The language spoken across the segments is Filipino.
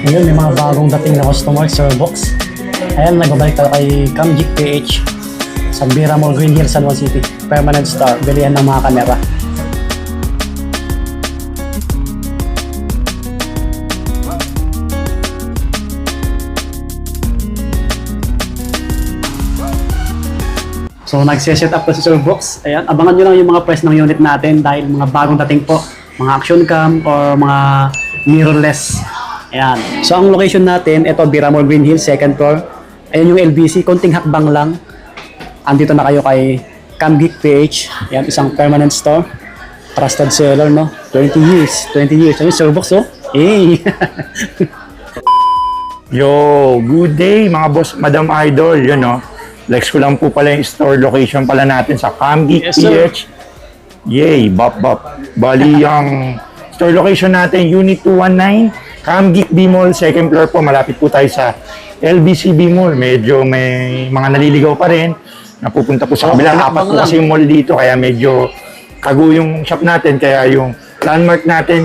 Ngayon, may mga bagong dating na customer, Sir Box. Ayan, nagbabalik tayo kay Camgic PH sa Bira Mall, Green Hills, San Juan City. Permanent store, bilihan ng mga kamera. So, nagsiset up po si Sir Box. Ayan, abangan nyo lang yung mga price ng unit natin dahil mga bagong dating po. Mga action cam or mga mirrorless. Ayan. So, ang location natin, ito, Bira Mall, Green Hills, second floor. Ayan yung LBC, konting hakbang lang. Andito na kayo kay Camgic PH. Ayan, isang permanent store. Trusted seller, no? 20 years. 20 years. Ayun, Sir Box, oh. Hey! Yo, good day mga boss, Madam Idol, yun no. Flex ko lang po pala yung store location pala natin sa Camgic Yes, sir. PH. Yay, bop. Bali yung store location natin, Unit 219, Camgic B Mall, second floor po. Malapit po tayo sa LBC B Mall. Medyo may mga naliligaw pa rin. Napupunta po sa kabila. Apat po kasi yung mall dito, kaya medyo kago yung shop natin. Kaya yung landmark natin,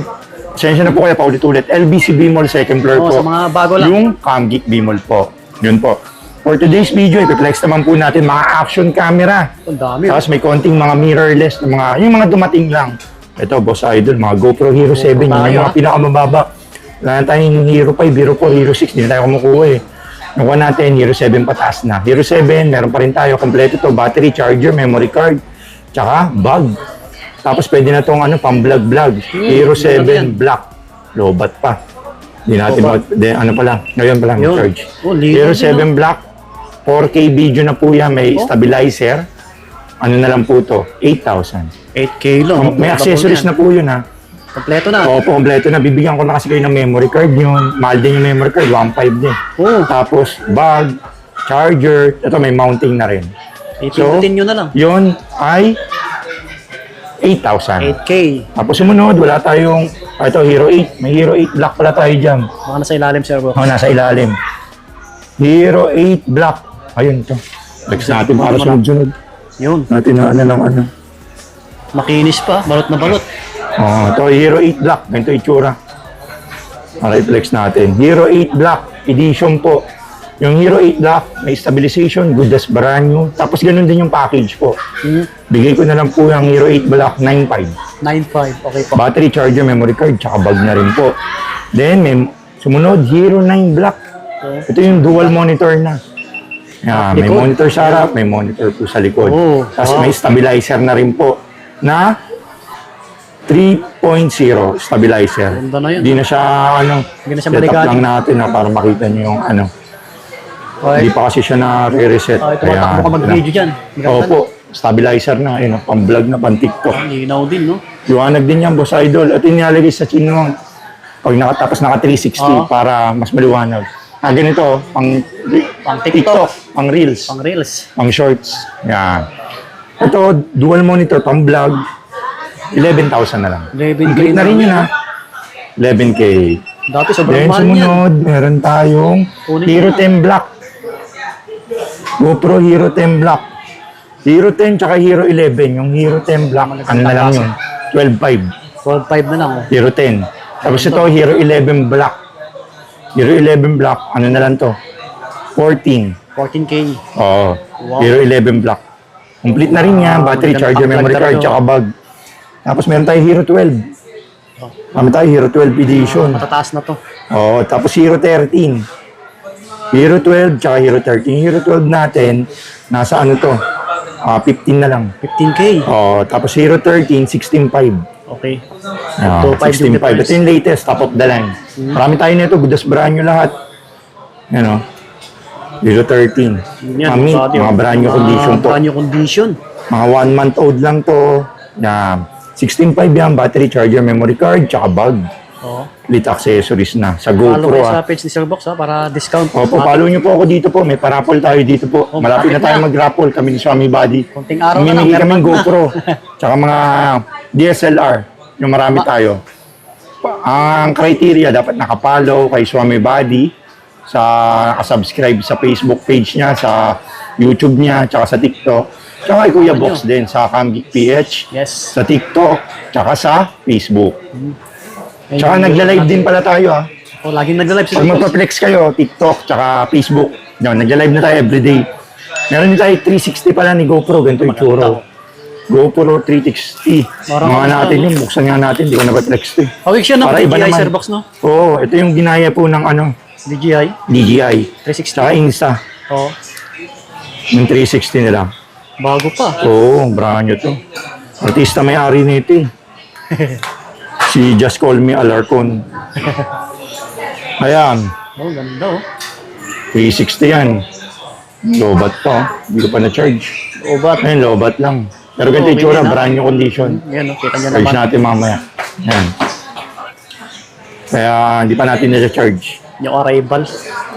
pasensya na po kaya paulit-ulit. LBC B Mall, second floor po. Sa mga bago lang. Yung Camgic B Mall po. Yun po. For today's video, ipiplex naman po natin mga action camera. Ang dami. Tapos may konting mga mirrorless, na yung mga dumating lang. Ito, Boss Idol, mga GoPro Hero 7, yung mga pinakamababa. Wala na tayong Hero 5, Hero 4, Hero 6, hindi na tayo kumukuha eh. Nakuha natin, Hero 7 pataas na. Hero 7, meron pa rin tayo, kompleto to, battery, charger, memory card, tsaka bag. Tapos pwede na itong pang-vlog. Hero 7 Black. Lobat pa. Hindi natin, ano pa lang, ngayon pa lang charge. Hero 7 Black. 4K video na po yan, may stabilizer. Ano na lang po to? 8,000. 8K lang. May accessories na po yun ha. Kompleto na. Opo, kompleto na. Bibigyan ko na kasi kayo ng memory card yun. Mahal din yung memory card, 1.5 din. Oh. Tapos bag, charger, ito may mounting na rin. Ipindutin nyo na lang. Yun ay 8,000. 8K. Tapos sumunod, wala tayong, ito Hero 8. May Hero 8 Black pala tayo dyan. Baka nasa ilalim, Sir Box. Nasa ilalim. Hero 8 Black. Ayun to. Flex natin para sunod-sunod. Yun. Natin na ano. Makinis pa. Balot na balot. Ito Hero 8 Black. Ganito itsura. Para i-flex natin. Hero 8 Black Edition po. Yung Hero 8 Black, may stabilization, good as brand new. Tapos ganun din yung package po. Bigay ko na lang po yung Hero 8 Black 9.5. 9.5. Okay po. Battery, charger, memory card, tsaka bag na rin po. Then, may sumunod, Hero 9 Black. Ito yung dual monitor na. Yan, may monitor sa harap, may monitor po sa likod. Tapos may stabilizer na rin po na 3.0 stabilizer. Ganda na yun. Hindi na siya, set up maligado. lang natin para makita nyo yung Hindi pa kasi siya na-reset. Tumatakbo ka mag-video dyan. Opo, stabilizer na, pang-vlog na, pang-TikTok. Linaw din, no? Liwanag din yan, Boss Idol. At inilalagay sa chinong pag tapos naka 360 para mas maliwanag. Ganito, pang TikTok, pang Reels, Pang reels. pang Shorts. Yan. Ito, dual monitor, pang vlog. 11,000 na lang. 11K Complete na rin yun ha. 11K. Dati sobrang Then mahal yan. sumunod, meron tayong Hero 10 Black. GoPro Hero 10 Black. Hero 10 tsaka Hero 11. Yung Hero 10 Black, ano na lang yun? 12.5. 12.5 na lang, oh. Hero 10. Tapos ito, Hero 11 Black. Hero 11 Black, ano na lang to? 14. 14K. Oo. Wow. Hero 11 Black. Complete na rin yan. Battery, magandang charger, memory pang-vlog card, talaga, tsaka bag. Tapos meron tayo Hero 12. Meron tayo Hero 12 edition. Matataas na to. Oo. Tapos Hero 13. Hero 12 tsaka Hero 13. Hero 12 natin, nasa ano to? 15 na lang. 15K. Oo. Tapos Hero 13, 16.5. Okay. 16.5. Ito yung latest, top of the line. Marami tayo nito, good as brand new lahat. Yan o. Hero 13. Kami, mga brand new condition to. Brand new condition. Mga 1 month old lang to. Yan. 16.5 yan, battery, charger, memory card, tsaka bag. Oo. Lit accessories na. Sa Follow GoPro kayo sa page ni Sir Box, ha, para discount. Opo, follow nyo po ako dito po. May parapol tayo dito po. Malapit na tayo mag-raffle kami ni Swami Buddy. Konting araw na lang. Mamimigay meron kaming na. GoPro. Tsaka mga DSLR. Yung marami tayo. Ang criteria, dapat nakapollow kay Swami Buddy, nakasubscribe sa Facebook page niya, sa YouTube niya, tsaka sa TikTok. Tsaka kay Kuya Box din sa Camgic PH, Yes. sa TikTok, tsaka sa Facebook. Ayun Tsaka yung nagla-live din pala tayo ha. Oh, laging nag-live si Pag Sir Box. magpa-flex kayo, TikTok, tsaka Facebook, yun, nagla-live na tayo everyday. Meron din tayo 360 pala ni GoPro, ganito yung tsura. GoPro 360. Parang Mga ano natin siya, yun, buksan nga natin, di ko na-flex to eh. Hawig siya ng Para iba DJI naman. Sir Box, no? Oo, ito yung ginaya po ng DJI. DJI. 360. Tsaka Insta. Oh, Yung 360 nila. bago pa. Oo, brand new to. Artista may-ari nito eh. Si Just Call Me Alarcon. Ayan, Oh, ganda oh. 360 yan. Lobat pa, oh. Hindi ko pa na-charge. Oh, but, Ayun, lobat lang. Pero ganito yung Okay tsura, din, ah. brand new condition. yan oh, kita niya Charge naman. natin mamaya. Ayan. Kaya hindi pa natin na-charge. Yung arrival.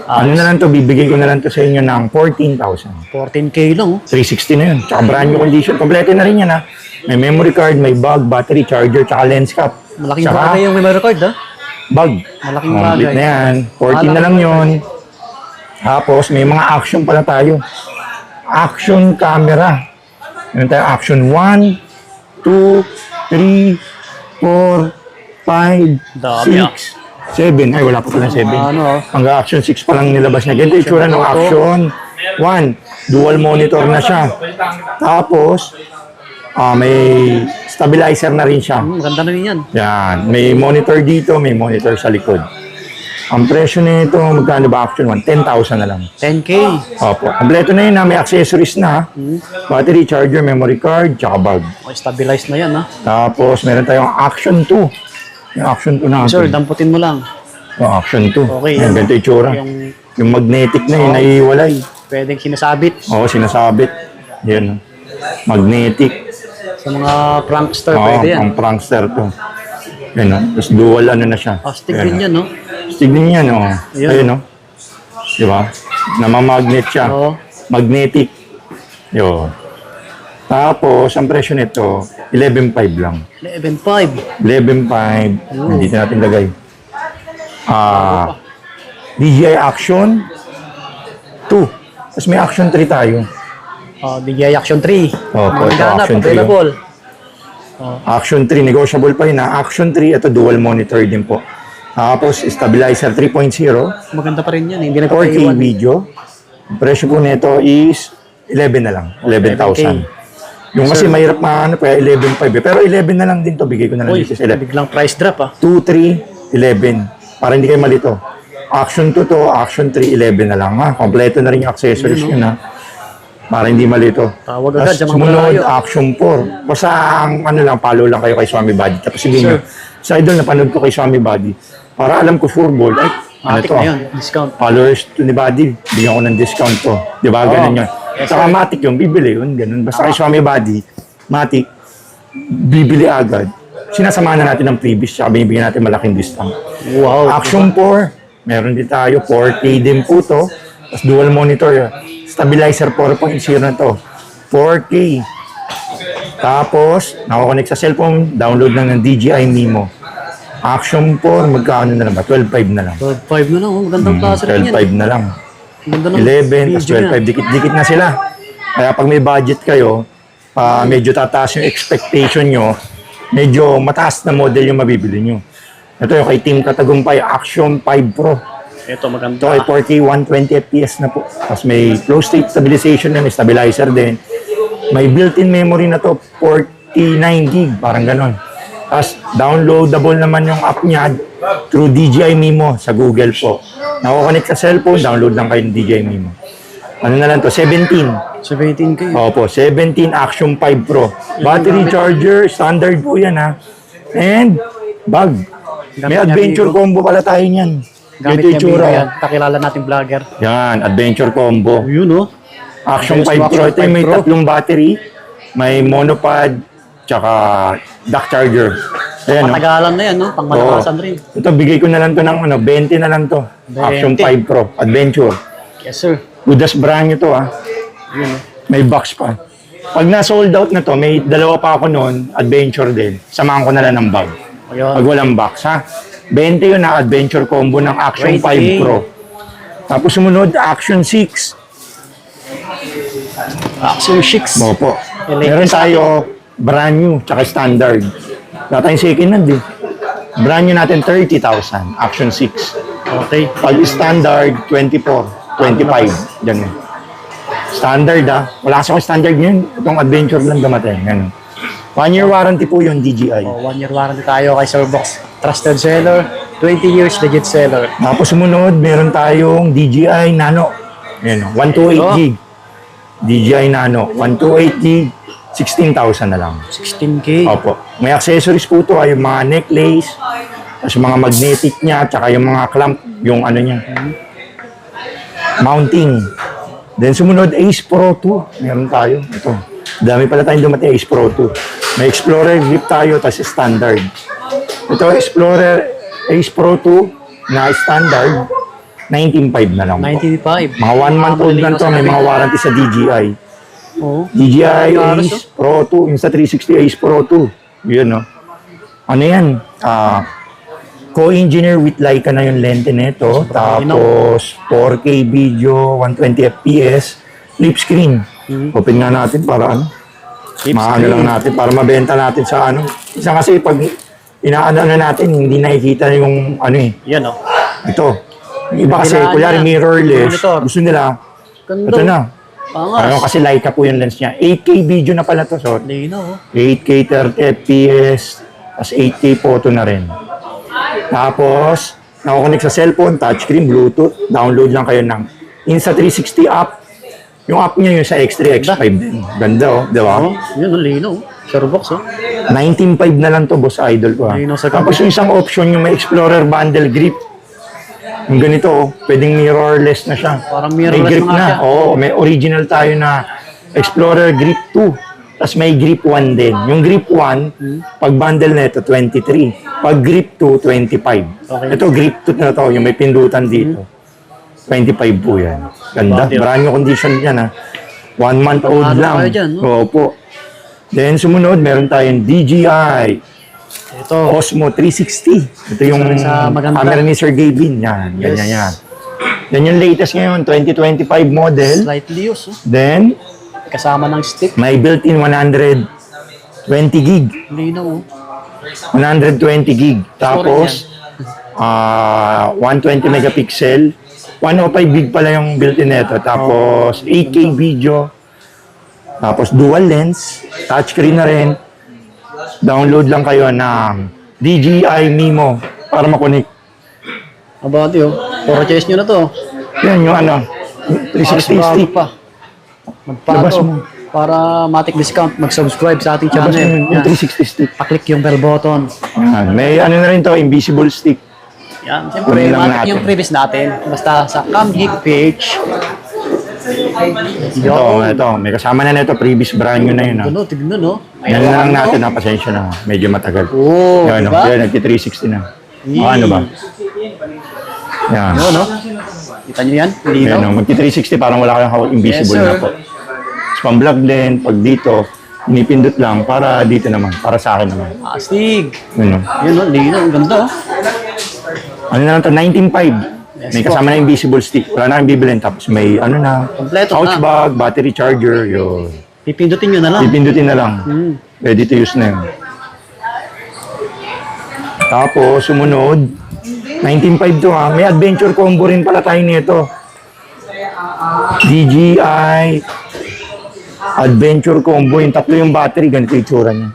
Ano na lang to, bibigay ko na lang to sa inyo ng 14,000. 14K lang oh. 360 na yun. Tsaka brand new condition. Kompleto na rin yan ha. May memory card, may bag, battery, charger, tsaka lens cap. Malaking Tsaka bagay yung memory card ha. bag. Malaking Complete bagay. na yan. 14 na lang yun. Tapos may mga action pala tayo. Action camera. Meron tayo action 1, 2, 3, 4, 5, Dami, 6, 7. Ay, wala pa pala 7. Ano oh. Hanggang action 6 pa lang nilabas niya. Ganito yung tsura ng action 1. Dual monitor na siya. Tapos, may stabilizer na rin siya. Ganda na rin yan. Yan. May monitor dito, may monitor sa likod. Ang presyo nito, magkano ba action 1? 10,000 na lang. 10K. Opo. Kompleto na yun ha. May accessories na. Battery, charger, memory card, tsaka bag. Okay, stabilized na yan ha. Tapos, meron tayong action 2. Yung action 2 natin. Sir, damputin mo lang. Yung action 2. Okay. Yan, ganito yung tsura. Yung magnetic na yun, naiiwalay. Pwedeng sinasabit Oo, sinasabit. Yan. Magnetic. sa mga prankster. Oo, Pwede yan. ang prankster to. Yan o. Tapos dual ano na siya. Astig Yan, din yan, no? Astig din yan o. Yan. Ayun o. Di ba? Namamagnet siya. Oo. Magnetic. Yun. Tapos, ang presyo nito, 11.5 lang. 11.5. 11.5. Dito natin lagay. DJI Action 2. Tapos may Action 3 tayo. DJI Action 3. Opo, ito, Maghanap, Action 3, available. Action 3, negotiable pa yun na. Action 3, ito dual monitor din po. Tapos, stabilizer 3.0, Maganda pa rin yan. Hindi 4K nagpapaiwan. video. Ang presyo po nito is 11 na lang. 11,000. Yung kasi mahirap na kaya 11.5 eh. Pero 11 na lang din to. Bigay ko na lang Uy, dito sa 11. biglang price drop 2, 3, 11. Para hindi kayo malito. Action 2 to, Action 3, 11 na lang ha. Kompleto na rin yung accessories yun ha. Para hindi malito. Tawag agad Tapos sa mga sumunod, malayo. Action 4. Basta ang follow lang kayo kay Swami Body. Tapos sabihin nyo, sa idol napanood ko kay Swami Body. Para alam ko furball, ay, ano Matik to? na yun. Discount. Followers to ni Body, bigyan ko ng discount to. Di ba? Ganun yun. Saka Matic yung bibili yun. Ganun. Basta kay Swami Body, Matic, bibili agad. Sinasamahan na natin ng previous, saka binibigyan natin malaking discount. Wow. Action 4, meron din tayo, 4K din po to. Tapos dual monitor, stabilizer 4.0 na to. 4K. Tapos, nakakonect sa cellphone, download lang ng DJI Mimo. Action 4, magkano na lang ba? 12.5 na lang. 12.5 na lang. Oh. Magandang klase rin yan. 12.5 na lang. Ganda ng 11, tapos video niya. 12.5, dikit-dikit na sila. Kaya pag may budget kayo, medyo tataas yung expectation nyo, medyo mataas na model yung mabibili nyo. Ito yung kay Team Katagumpay Action 5 Pro. Ito maganda. Ito ay 4K 120 FPS na po. Tapos may flow state stabilization na, may stabilizer din. May built-in memory na to, 49 gig, parang ganon. Tapos downloadable naman yung app niya through DJI Mimo sa Google po. Nako-connect sa cellphone, download lang kayo ng DJI Mimo. Ano na lang to? 17. 17K. Opo, 17 Action 5 Pro. Battery charger, standard po yan ha. And bag. May Gamit niya, adventure Vivo. combo pala tayo niyan. Gamit Ito yung niya tsura. video yan. Kakilala natin vlogger. Yan, adventure combo. Yun oh. Action Ayos, 5 Pro. Action Ito yung may 5 Pro. tatlong battery. May monopod, tsaka dock charger. Ayan, no? Matagalan na yan, no? Pang malakasan rin. Ito, bigay ko na lang to ng 20 na lang to. 20. Action 5 Pro, adventure. Yes, sir. Udas brand nyo to ha. Yun oh. May box pa. Pag na-sold out na to, may dalawa pa ako noon, adventure din. Samahan ko na lang ng bag. Ayun. Pag walang box ha. 20 yun na adventure combo ng Action 20. 5 Pro. Tapos sumunod, Action 6. Action 6. Opo. Electric Meron tayo brand new, tsaka standard. Wala tayong second hand eh. Brand new natin 30,000, Action 6. Okay. Pag standard, 24, 25. Ganun. Standard wala kasi akong standard ngayon. Itong adventure lang dumating. Ganun. 1 year warranty po yung DJI. 1 year warranty tayo kay Sir Box. Trusted seller, 20 years legit seller. Tapos sumunod, meron tayong DJI Nano. Ayan, 128 gig. DJI Nano, 128 gig, 16,000 na lang. 16K. Opo. May accessories po ito, yung mga necklace, tapos yung mga magnetic niya, tsaka yung mga clamp, yung ano niya. Mounting. Then sumunod, Ace Pro 2. Meron tayo. Ito. Dami pala tayong dumating, Ace Pro 2. May Explorer grip tayo, tapos standard. Ito, Explorer Ace Pro 2 na standard, 19.5 na lang po. 95. Mga 1 month old lang to, may mga warranty sa DJI. Oo. DJI Ayos, Ace Pro 2, Insta360 Ace Pro 2. Yun, no? Ano yan? Co-engineer with Leica na yung lente nito. Tapos, 4K video, 120 FPS, flip screen. Open nga natin para ano? Maano lang natin, para mabenta natin sa ano. Isa kasi pag inaano na natin, hindi nakikita yung ano eh. Yan o. Ito. Yung iba kasi, Kailangan kunyari niya. mirrorless, Monitor. gusto nila, Ganda. ito na. Pangas. Ano kasi Leica po yung lens niya. 8K video na pala to, so Lino. 8K 30 FPS, tapos 8K photo na rin. Tapos, nakukonek sa cellphone, touchscreen, Bluetooth, download lang kayo ng Insta360 app. Yung app niya yung sa X3, X5 din. Ganda di ba? Oh, yun o, Lino. Sir Box o. 19.5 na lang to, boss idol ko. Lino sa Tapos yung isang option, yung may Explorer bundle grip. Yung ganito, pwedeng mirrorless na siya. Parang May mirrorless grip na nga na. siya. Oo, may original tayo na Explorer Grip 2. Tapos may Grip 1 din. Yung Grip 1, pag bundle na ito, 23. Pag Grip 2, 25. Okay. Ito, Grip 2 na to, yung may pindutan dito. 25 po yan. Ganda. Bakit? Brand new condition yan, ha. 1 month old Pagmano lang. kayo dyan, no? Opo. Then, sumunod, meron tayong DJI Ito. Osmo 360. Ito yung Isa rin sa maganda. camera ni Sir Gavin. Yan, ganyan Yes. yan. Yan yung latest ngayon, 2025 model. Slightly used o. Then, Kasama ng stick. may built-in 120 gig. Lino o. 120 gig. Tapos, 120 megapixel. 105 gig pala yung built-in nito. Tapos, 8K video. Tapos, dual lens. Touchscreen na rin. Download lang kayo ng DJI Mimo para makunik. Abati o. Purchase nyo na to. Yan yung ano, 360 stick. pa. Labas Magpato. mo. Para matik discount, mag-subscribe sa ating Tapos channel. yung Yan. 360 stick. Paklik yung bell button. Yan. May ano na rin to, invisible stick. Yan. Siyempre, Kunin lang matik natin. yung previous natin. Basta sa Camhig page. Ito. May kasama na nito, previous brand new na yun. Ano, tignan no. Yan na lang natin, pasensya na. Medyo matagal. Oo, Yan, diba? yan, nagti-360 na. Ano ba? Yan. Ano, no? Kita nyo yan? Lino. Yan, magti-360 parang wala kang hawak, invisible Yes, sir. na po. Tapos pang-vlog din, pag dito, pinipindot lang para dito naman, para sa akin naman. Astig. Yun, no? Yun no, Lino. Ang ganda. Ano na lang to, 19.5. Yes, May po. kasama na invisible stick. Wala na kang bibilin. Tapos may ano na, Kompleto pouch na. bag, battery charger, yun. Pipindutin nyo na lang. Pipindutin na lang. Hmm. Ready to use na yun. Tapos, sumunod, 19.5 to ha. May adventure combo rin pala tayo nito. DJI Adventure Combo. Yung tatlo yung battery, ganito yung tsura niya.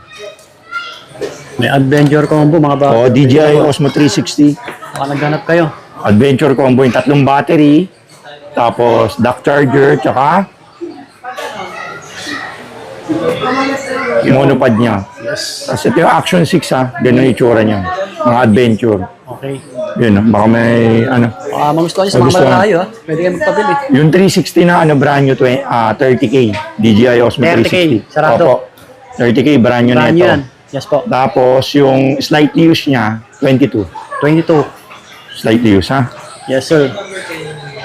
May adventure combo mga ba? O, DJI Osmo 360. Baka naghanap kayo. Adventure Combo, yung tatlong battery. Tapos, dock charger, tsaka yung monopod niya. Yes. Tapos ito yung Action 6 ha. Ganun yung itsura niya. Mga adventure. Okay. Yun, baka may ano. Magustuhan nyo sa mga Magustuhan. malayo ha. Pwede kayo magpabili. Yung 360 na ano, brand new, 30K. DJI Osmo 30K, 360. sarado. Opo. 30K, brand new Brand nito. yan. Yes po. Tapos yung slightly use niya, 22. 22. Slightly use ha. Yes sir.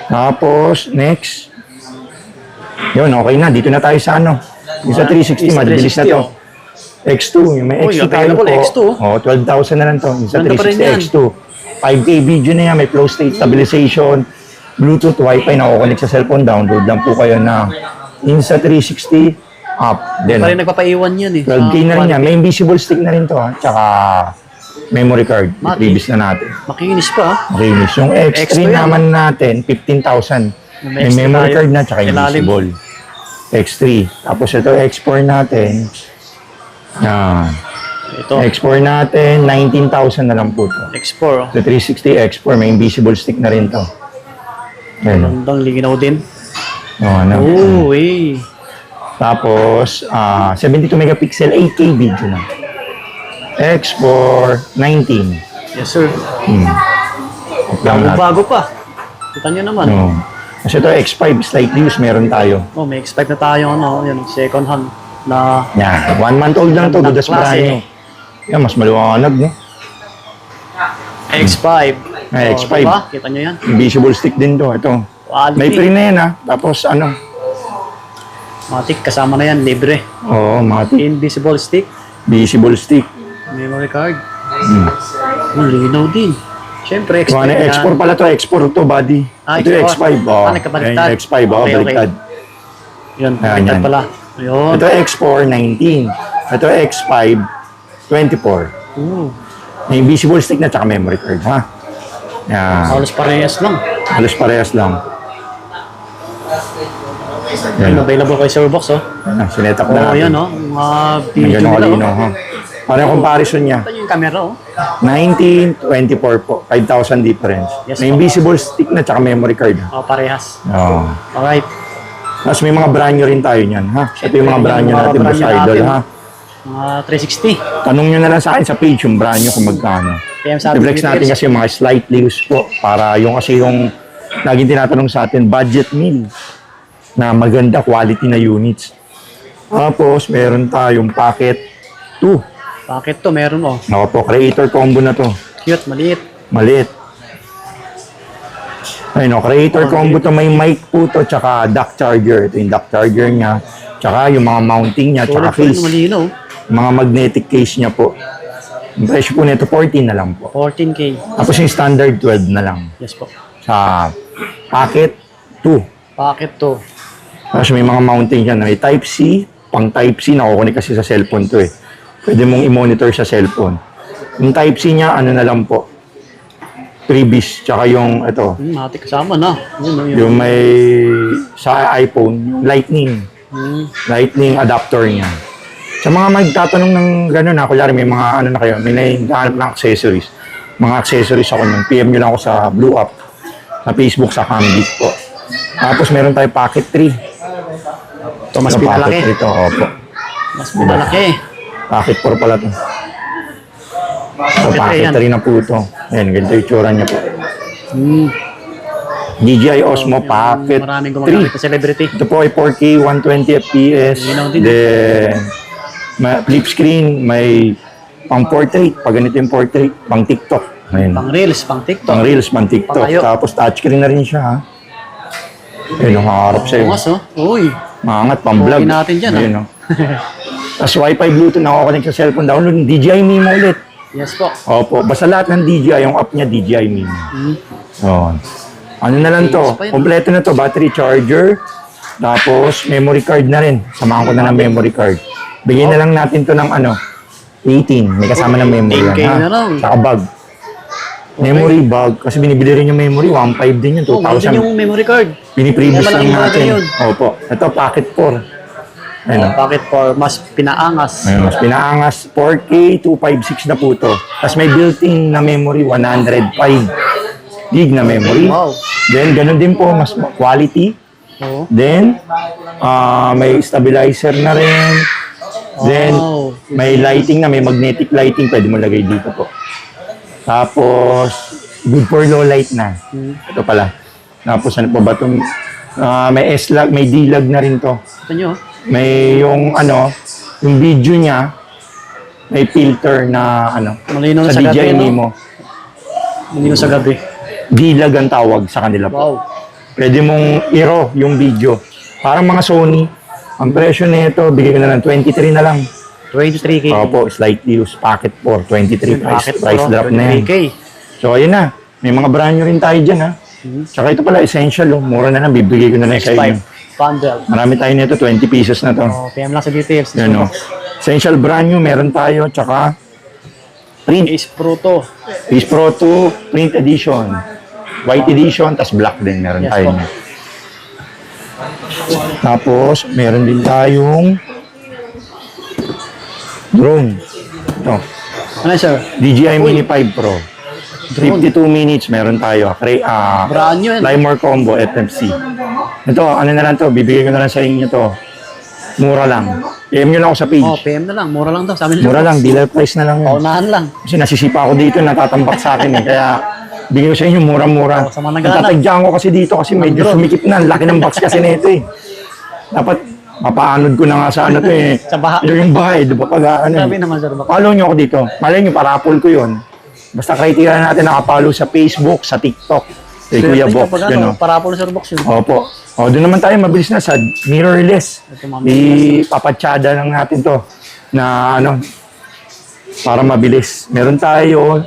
Tapos, next. Yun, okay na. Dito na tayo sa ano. Yung sa 360, Isa mabilis na 360, to. X2, yung may Uy, X2 tayo available, po. X2. Oh, 12,000 na lang to. Yung sa Ganda pa rin 360 yan. X2. 5K video na yan, may flow state stabilization, Bluetooth, Wi-Fi, nakukonek sa cellphone, download lang po kayo na Insta360 app. Then, Pa rin nagpapaiwan yan eh. 12K na rin yan. May invisible stick na rin to ha. Tsaka memory card. Mati. Previous na natin. Makinis pa ah. Makinis. Yung X3 X2 yan. naman natin, 15,000. May X3 memory tayo. card na, tsaka Ilalim. invisible. X3. Tapos ito, X4 natin. Yan. Ito. X4 natin, 19,000 na lang po ito. X4 oh. The 360 X4, may invisible stick na rin to. Yan. Gandang linaw din. Ano. Oh, eh. Tapos, 72 megapixel 8K video na. X4 19. Yes sir. Lang natin. Bago pa. Kita nyo naman. No. Kasi ito X5 slightly used meron tayo. Oh, may expect na tayo ano, yan, second hand na Yan. 1 month old lang to, Gandang dudas klase. brand new. Yan, mas maliwanag, no? X5. Ay, X5. Diba? Kita nyo yan. Invisible stick din to. Ito. Quality. May free na yan, ha? Tapos, Matic, kasama na yan, libre. mati. Invisible stick, Visible stick. memory card. Ang linaw din. Siyempre, Kung ano, X4 pala to, X4 to, buddy. Ito yung X4. X5, oh. Nagkabaliktad. Yan yung X5, Okay. baliktad. Yun, Ayan, baliktad yan. pala. Ayun. Ito X4 19. Ito X5 24. Ooh, May invisible stick na tsaka memory card, ha? Yan. halos parehas lang. Halos parehas lang. Ayun, Yan. available kay Servox, oh. Yan, sinetak Oh, na natin. yan, oh. Mga May video ganun nila, kalino, oh. ha? Para yung comparison niya. Ito yung camera, oh. 19, 24 po. 5,000 difference. Yes, May po. invisible stick na tsaka memory card. Ha? Oh, parehas. Oh. Alright. Tapos may mga brand nyo rin tayo niyan, ha? Ito yung mga brand nyo Mga natin, brand Boss nyo Idol, natin. ha? Mga 360. Tanong nyo na lang sa akin sa page yung brand nyo kung magkano. PM sa I-flex natin kasi yung mga slightly used po para yung kasi yung laging tinatanong sa atin, budget meal na maganda quality na units. Tapos, meron tayong packet 2. Bakit to? Meron, oh. Ako po, creator combo na to. Cute, maliit. Maliit. Ayun, creator combo to. May mic po to, tsaka dock charger. Ito yung dock charger niya. Tsaka yung mga mounting niya, tsaka Tulad pa rin, case. malinaw. Mga magnetic case niya po. Yung presyo po nito, 14 na lang po. 14K. Tapos yung standard 12 na lang. Yes po. Sa packet 2. Bakit to? Tapos may mga mounting dyan na may Type-C, pang Type-C, nakukunik kasi sa cellphone to eh. Pwede mong i-monitor sa cellphone. Yung Type-C niya, ano na lang po, freebies, tsaka yung, ito, Matik kasama na. Yun, oh, yun. yung may, sa iPhone, yung Lightning adapter niya. Sa mga magtatanong ng gano'n na, kunyari may mga ano na kayo, may naihanap ng accessories. Mga accessories ako nun, PM nyo lang ako sa Blue App, sa Facebook, sa Camgeek po. Tapos meron tayo Pocket 3. Ito mas pinalaki. Pocket 3 to, opo. Mas pinalaki. Pocket 4 pala to. So, Pocket Pocket 3 yan. 3 na po ito. Ayan, ganito yung tsura niya po. Hmm. DJI Osmo Yung Pocket maraming gumagamit 3. na celebrity. Ito po ay 4K, 120 FPS. Linaw din. Then, flip screen, may pang portrait. Pag ganito yung portrait, pang TikTok. Ayan. Pang Reels, pang TikTok. Pang Reels, pang TikTok. Pang-ayo. Tapos touchscreen na rin siya, ha? Ayun, nakaharap sa'yo. Bungas, oh. Uy. Maangat, pang vlog. Okay natin dyan, Ayun, oh. Tapos Wi-Fi, Bluetooth, nakakonect sa cellphone. Download ng DJI Mimo ulit. Yes po. Opo, basta lahat ng DJI, yung app niya, DJI Mimo. Hmm. So, ano na lang to? Ayos pa yun. Kompleto na to, battery charger, tapos memory card na rin. Samahan ko na ng memory card. Bigyan na lang natin to ng 18. May kasama ng memory 18K yan, na lang. Saka bag. Memory bag, kasi binibili rin yung memory, 1.5 din yun, Oh, ganun din 2,000. yung memory card. Piniprevious Malaking lang bagay natin. yun. Opo, ito pocket 4. Ayun, Oh, bakit for mas pinaangas? ayun, mas pinaangas, 4K, 256 na po to. Tapos may built-in na memory, 105 gig na memory. Wow. Then, ganun din po, mas quality. Oh. Then, may stabilizer na rin. Then, Wow. may lighting na, may magnetic lighting. Pwede mo lagay dito po. Tapos, good for low light na. Ito pala. Tapos, ano pa ba itong, may S-lag, may D-lag na rin to. Ito nyo. May yung, yung video niya, may filter na, Malinaw na sa sa gabi, DJI no? Mimo. Malinaw sa gabi. D-lag ang tawag sa kanila po. Wow. Pwede mong i-raw yung video. Parang mga Sony. Ang presyo nito, bigay ko na lang 23 na lang. 23K. Opo, slightly used packet 4. 23 Bakit price po? drop na yan. 23K. So, ayun na. May mga brand nyo rin tayo dyan, ha. Tsaka ito pala, essential, oh. Mura na lang. Bibigay ko na lang sa inyo. 5 bundle. Marami tayo nito, 20 pieces na to. Oh, PM lang sa details. Yan, oh. Essential brand nyo, meron tayo. Tsaka, Print. Ace Pro to. Ace Pro 2 print edition. White edition, tas black din meron Yes tayo. po. Tapos, meron din tayong drone. Ito, Ano sir? DJI Mini 5 Pro. 52 minutes meron tayo. Brand new yan. Limor Combo FMC. Ito, ano na lang to, bibigay ko na lang sa inyo to. Mura lang. PM nyo lang ako sa page. Oh, PM na lang. Mura lang daw. Sabi nila. Mura lang, dealer price na lang yun. Paunahan lang. Kasi nasisipa ako dito, natatambak sa akin eh. Kaya bigay ko sa inyo mura-mura. Oh, sa mga naghahanap. Natatagyan ko kasi dito kasi medyo sumikip na. Ang laki ng box kasi nito eh. Dapat mapaanod ko na nga sa ano to eh. Sa baha. Yung bahay, di ba pag ano Sabi eh. naman sir. Baka. Follow nyo ako dito. Malay nyo, parapol ko yun. Basta criteria natin nakapollow sa Facebook, sa TikTok. Kay Kuya Box. Kapag Yun, ano, oh. para po sir box yun. Opo. O, doon naman tayo, mabilis na sa mirrorless. Ito, mga mirrorless. Ipapatsada lang natin to na ano, para mabilis. Meron tayo